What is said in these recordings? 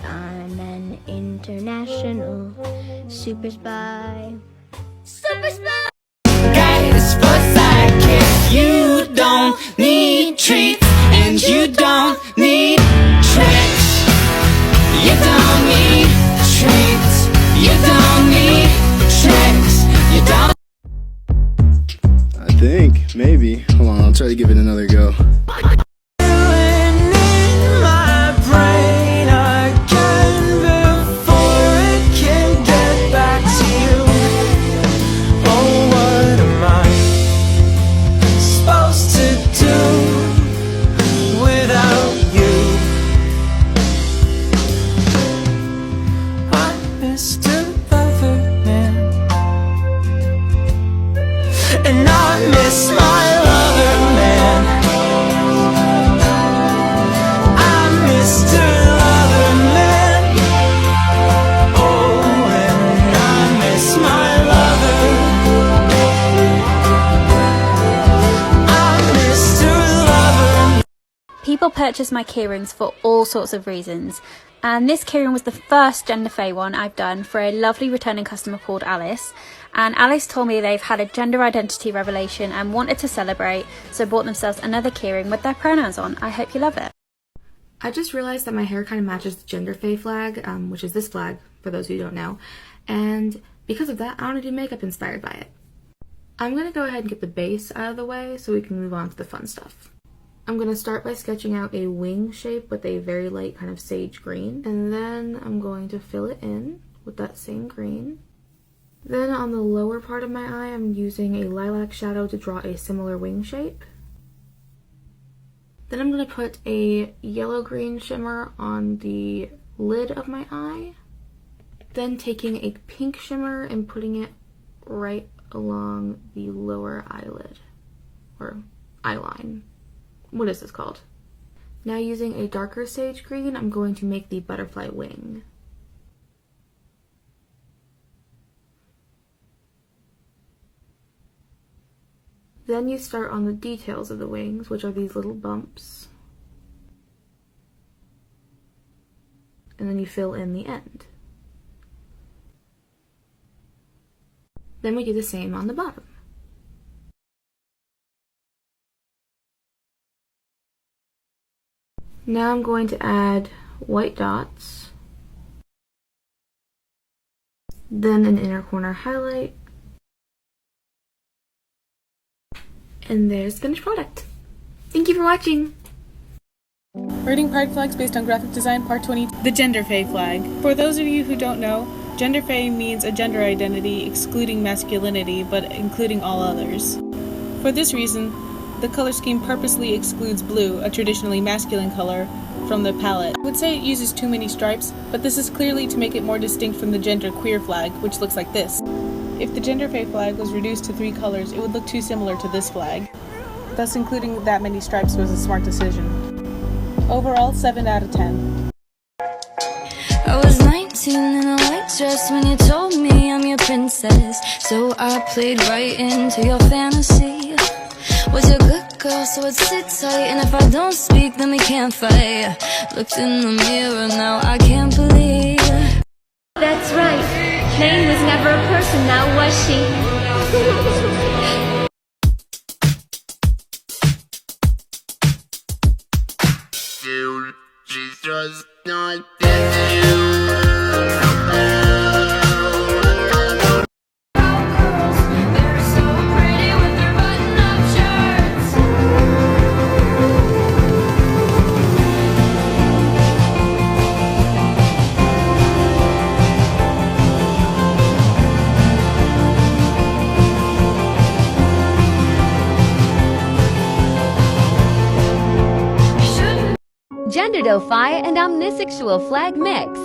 I'm an international super spy. Super spy! Guys, but sidekick, you don't need treats, and you don't need tricks. You don't need treats, you don't need tricks, you don't. I think, maybe. Hold on, I'll try to give it another go. And I miss my lover man. I'm Mr. Lover Man. Oh, and I miss my lover. I'm Mr. Lover. People purchase my keyrings for all sorts of reasons, and this keyring was the first Genderfae one I've done for a lovely returning customer called Alice. And Alice told me they've had a gender identity revelation and wanted to celebrate, so bought themselves another keyring with their pronouns on. I hope you love it. I just realized that my hair kind of matches the Genderfae flag, which is this flag, for those who don't know, and because of that, I want to do makeup inspired by it. I'm going to go ahead and get the base out of the way so we can move on to the fun stuff. I'm going to start by sketching out a wing shape with a very light kind of sage green, and then I'm going to fill it in with that same green. Then on the lower part of my eye, I'm using a lilac shadow to draw a similar wing shape. Then I'm going to put a yellow-green shimmer on the lid of my eye. Then taking a pink shimmer and putting it right along the lower eyelid, or eyeline. What is this called? Now using a darker sage green, I'm going to make the butterfly wing. Then you start on the details of the wings, which are these little bumps. And then you fill in the end. Then we do the same on the bottom. Now I'm going to add white dots, then an inner corner highlight, and there's the finished product. Thank you for watching! Writing pride flags based on graphic design, part 20. The Genderfae flag. For those of you who don't know, Genderfae means a gender identity excluding masculinity but including all others. For this reason, the color scheme purposely excludes blue, a traditionally masculine color, from the palette. I would say it uses too many stripes, but this is clearly to make it more distinct from the genderqueer flag, which looks like this. If the Genderfae flag was reduced to 3 colors, it would look too similar to this flag. Thus, including that many stripes was a smart decision. Overall, 7 out of 10. I was 19 in a white dress when you told me I'm your princess, so I played right into your fantasy. Was a good girl, so I'd sit tight, and if I don't speak, then we can't fight. Looked in the mirror, now I can't believe. That's right. Jane was never a person, now was she? She's just not Genderfae and omnisexual flag mix.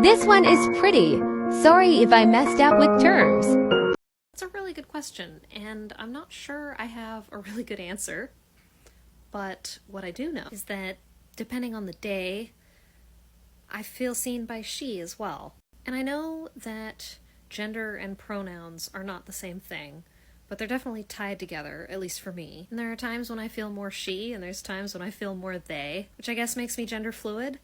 This one is pretty. Sorry if I messed up with terms. That's a really good question, and I'm not sure I have a really good answer. But what I do know is that, depending on the day, I feel seen by she as well. And I know that gender and pronouns are not the same thing, but they're definitely tied together, at least for me. And there are times when I feel more she, and there's times when I feel more they, which I guess makes me gender fluid.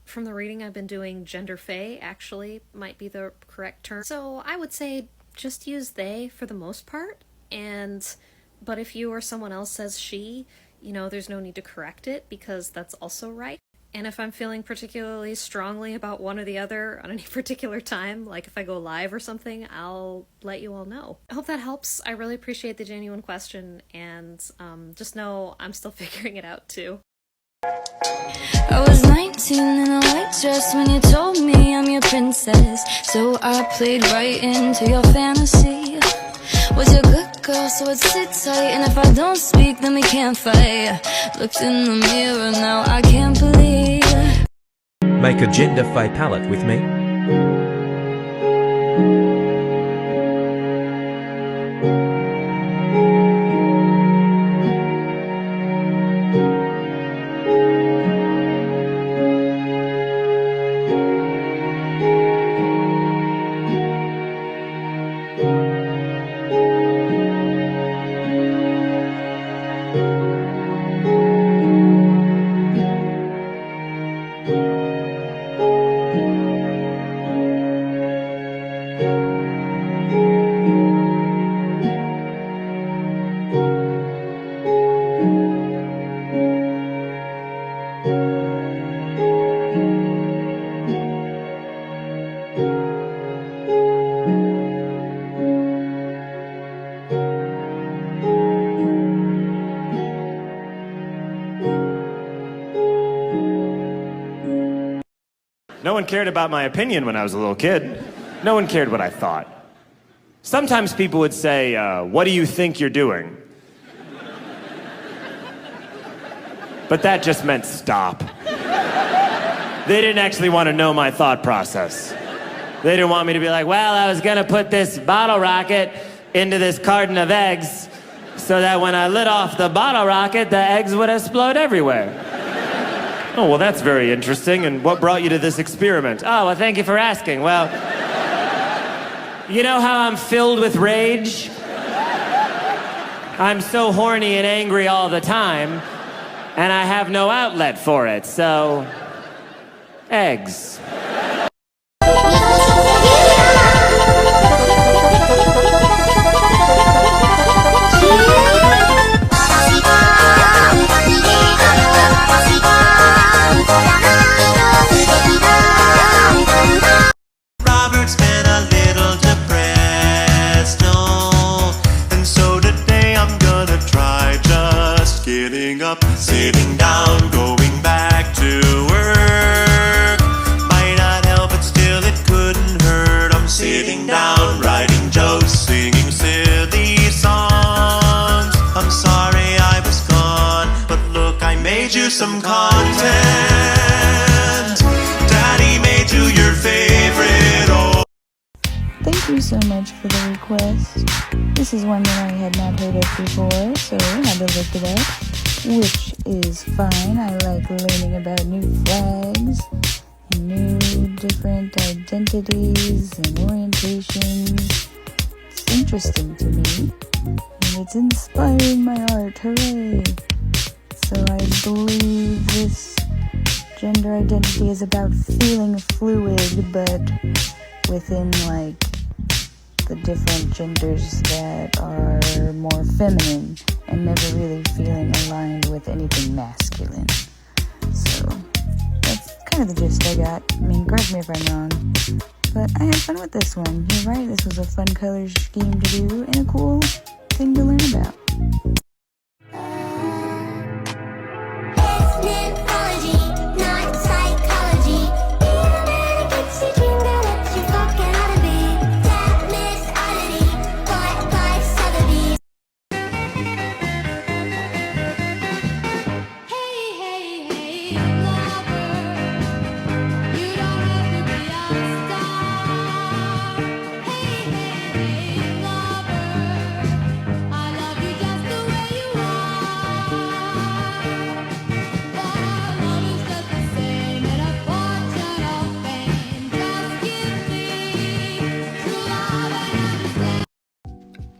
From the reading I've been doing, Genderfae actually might be the correct term. So I would say just use they for the most part, but if you or someone else says she, you know, there's no need to correct it because that's also right. And if I'm feeling particularly strongly about one or the other on any particular time, like if I go live or something, I'll let you all know. I hope that helps. I really appreciate the genuine question, and just know I'm still figuring it out too. I was 19 in a white dress when you told me I'm your princess, so I played right into your fantasy. Was a good girl, so I'd sit tight, and if I don't speak, then we can't fight. Looked in the mirror, now I can't believe. Make a Genderfae palette with me. No one cared about my opinion when I was a little kid. No one cared what I thought. Sometimes people would say, what do you think you're doing? But that just meant stop. They didn't actually want to know my thought process. They didn't want me to be like, well, I was gonna put this bottle rocket into this carton of eggs so that when I lit off the bottle rocket, the eggs would explode everywhere. Oh, well, that's very interesting. And what brought you to this experiment? Oh, well, thank you for asking. Well, you know how I'm filled with rage? I'm so horny and angry all the time, and I have no outlet for it, so... eggs. Robert's been a little depressed, oh, and so today I'm gonna try just getting up, sitting down, going back to work. Might not help, but still it couldn't hurt. I'm sitting down, writing jokes, singing silly songs. I'm sorry I was gone, but look, I made you some content. Daddy made you your favorite. Oh. Thank you so much for the request. This is one that I had not heard of before, so I had to look it up, which is fine. I like learning about new flags and new different identities and orientations. It's interesting to me, and it's inspiring my art. Hooray! So I believe this gender identity is about feeling fluid, but within, like, the different genders that are more feminine and never really feeling aligned with anything masculine. So that's kind of the gist I got. I mean, correct me if I'm wrong, but I had fun with this one. You're right, this was a fun color scheme to do and a cool thing to learn about. Hey, hey, hey, lover, you don't have to be outside.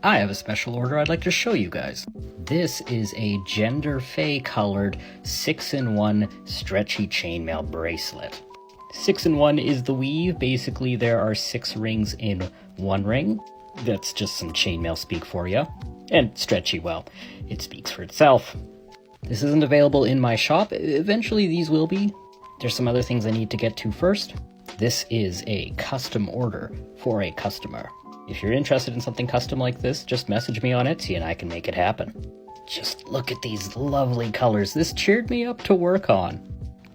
I have a special order I'd like to show you guys. This is a Genderfae colored 6-in-1 stretchy chainmail bracelet. 6-in-1 is the weave. Basically, there are 6 rings in 1 ring. That's just some chainmail speak for you. And stretchy, well, it speaks for itself. This isn't available in my shop. Eventually these will be. There's some other things I need to get to first. This is a custom order for a customer. If you're interested in something custom like this, just message me on Etsy and I can make it happen. Just look at these lovely colors. This cheered me up to work on.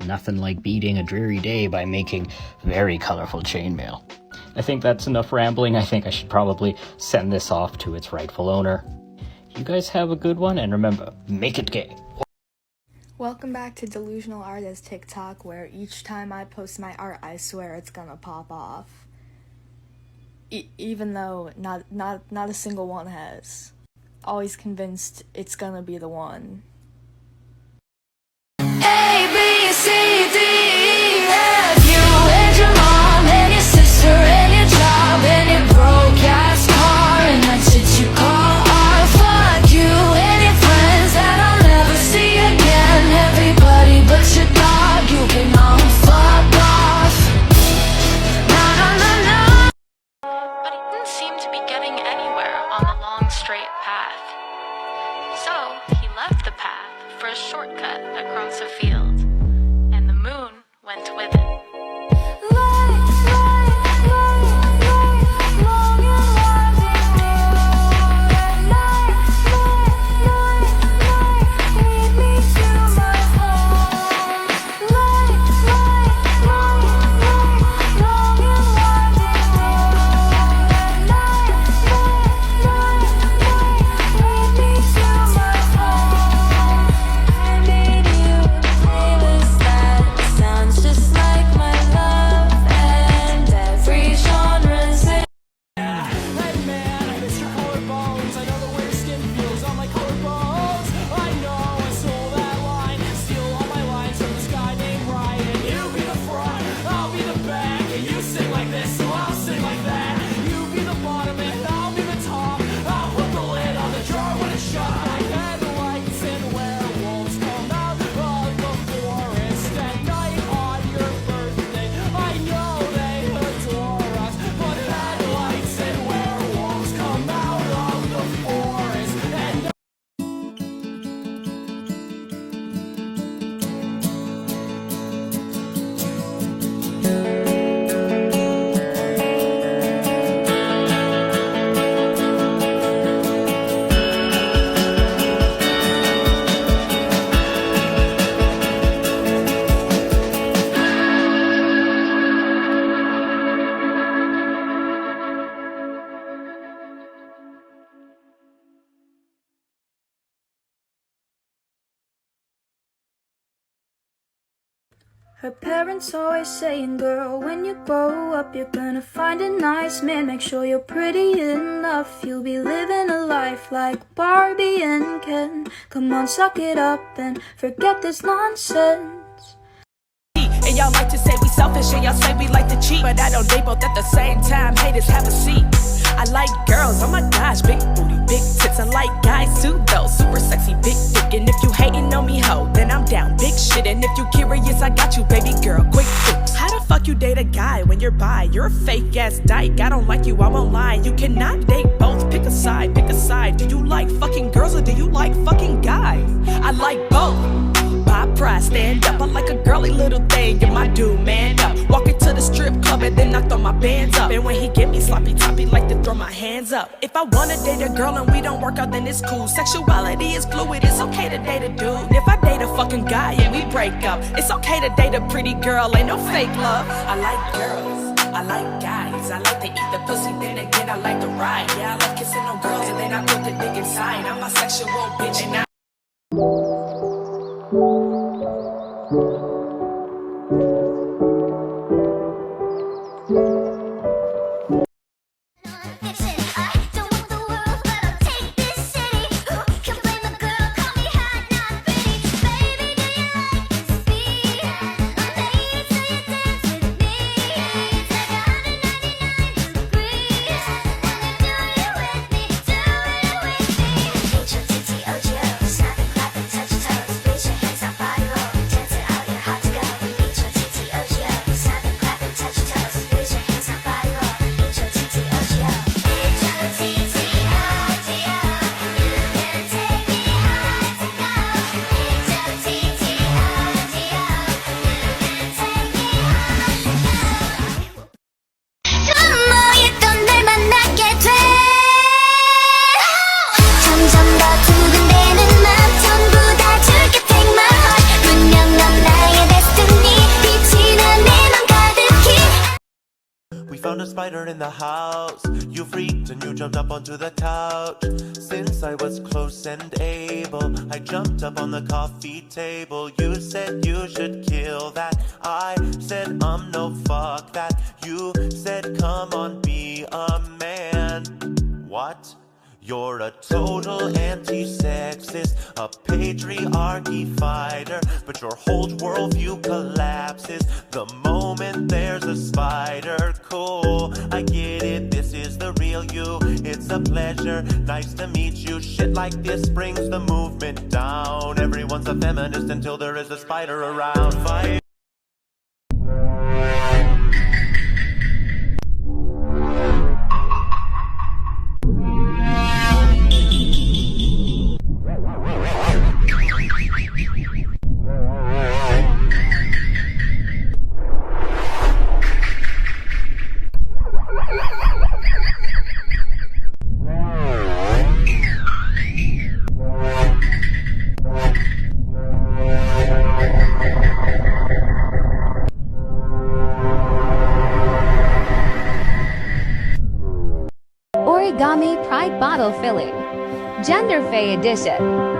Nothing like beating a dreary day by making very colorful chainmail. I think that's enough rambling. I think I should probably send this off to its rightful owner. You guys have a good one, and remember, make it gay. Welcome back to Delusional Artist TikTok, where each time I post my art, I swear it's gonna pop off. Even though not a single one has. Always convinced it's gonna be the one. A, B, C, D, E, F, you and your mom and your sister and your job and your broke-ass car and that shit you call art. Fuck you and your friends that I'll never see again. Everybody but your dog, you can all fuck off. No, no, no, no. But he didn't seem to be getting anywhere on the long straight path. So he left the path for a shortcut across a field, and the moon went with it. Her parents always saying, girl, when you grow up, you're gonna find a nice man. Make sure you're pretty enough. You'll be living a life like Barbie and Ken. Come on, suck it up and forget this nonsense. And y'all like to say we selfish and y'all say we like to cheat, but I don't date both at the same time. Haters, have a seat. I like girls, oh my gosh, big booty, big tits. I like guys too, though, super sexy, big dick. And if you hating on me, ho, then I'm down, big shit. And if you curious, I got you, baby girl, quick fix. How the fuck you date a guy when you're bi? You're a fake ass dyke. I don't like you, I won't lie. You cannot date both. Pick a side, pick a side. Do you like fucking girls or do you like fucking guys? I like both. My pride, stand up. I like a girly little thing. You're my dude, man up. Walking to the strip club and then I throw my bands up. And when he get me sloppy toppy, like to throw my hands up. If I wanna date a girl and we don't work out, then it's cool. Sexuality is fluid. It's okay to date a dude. If I date a fucking guy and we break up, it's okay to date a pretty girl. Ain't no fake love. I like girls. I like guys. I like to eat the pussy, then again I like to ride. Yeah, I like kissing on girls and then I put the dick inside. I'm a sexual bitch and I spider in the house. You freaked and you jumped up onto the couch. Since I was close and able, I jumped up on the coffee table. You said you should kill that. I said no, fuck that. You said come on, be a man. What? You're a total anti-sexist, a patriarchy fighter, but your whole worldview collapses the moment there's a spider. Cool, I get it, this is the real you. It's a pleasure, nice to meet you. Shit like this brings the movement down. Everyone's a feminist until there is a spider around. Fight. Origami Pride Bottle Filling. Genderfae Edition.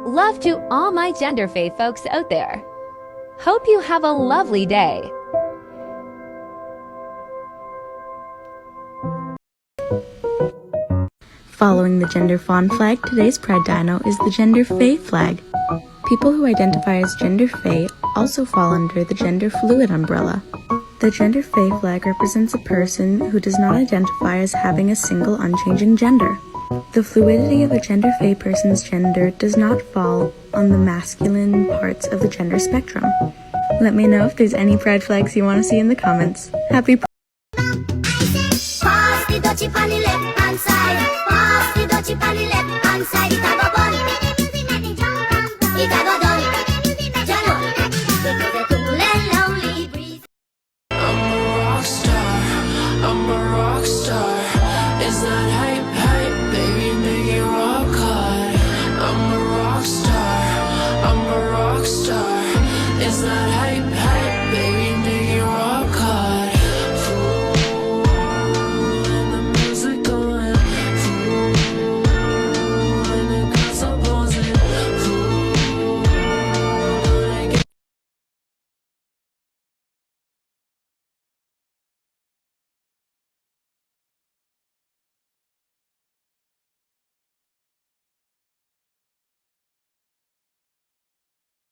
Love to all my Genderfae folks out there. Hope you have a lovely day. Following the gender fawn flag, today's Pride Dino is the Genderfae flag. People who identify as Genderfae also fall under the gender fluid umbrella. The Genderfae flag represents a person who does not identify as having a single unchanging gender. The fluidity of a Genderfae person's gender does not fall on the masculine parts of the gender spectrum. Let me know if there's any pride flags you want to see in the comments. Happy Pride! Pass the dutchie on the left hand side. Pass the dutchie on the left hand side.